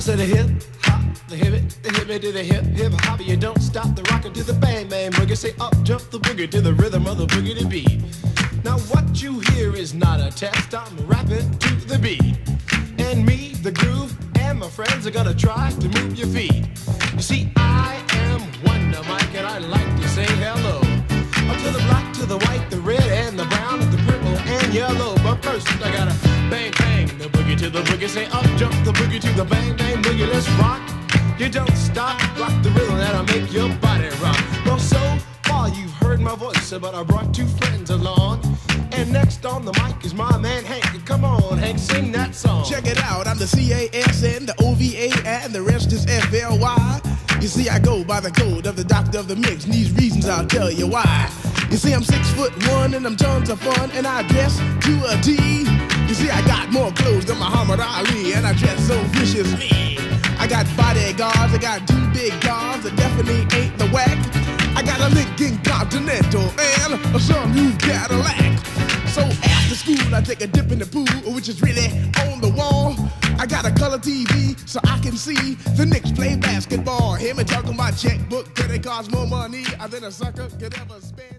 said a hip hop, the hip it to the hip hip hop. You don't stop the rocker to the bang bang boogie. Say up jump the boogie to the rhythm of the boogie to beat. Now what you hear is not a test. I'm rapping to the beat, and me, the groove, and my friends are gonna try to move your feet. You see, I am Wonder Mike, and I like to say hello up to the black, to the white, the red, and the brown, and the purple and yellow. But first, I gotta bang bang the boogie to the boogie. Say up jump the boogie to the bang bang boogie. Let's rock. You don't stop, rock the rhythm that'll make your body rock. Well, so far you've heard my voice, but I brought two friends along. And next on the mic is my man Hank. Come on, Hank, sing that song. Check it out, I'm the CASN, the OVA, and the rest is FLY. You see, I go by the code of the doctor of the mix, and these reasons I'll tell you why. You see, I'm 6'1", and I'm tons of fun, and I dress to a T. You see, I got more clothes than Muhammad Ali, and I dress so viciously. I got bodyguards, I got two big cars that definitely ain't the whack. I got a Lincoln Continental and a sunroof Cadillac. So after school, I take a dip in the pool, which is really on the wall. I got a color TV so I can see the Knicks play basketball. Him and talking my checkbook, credit cards, more money than a sucker could ever spend.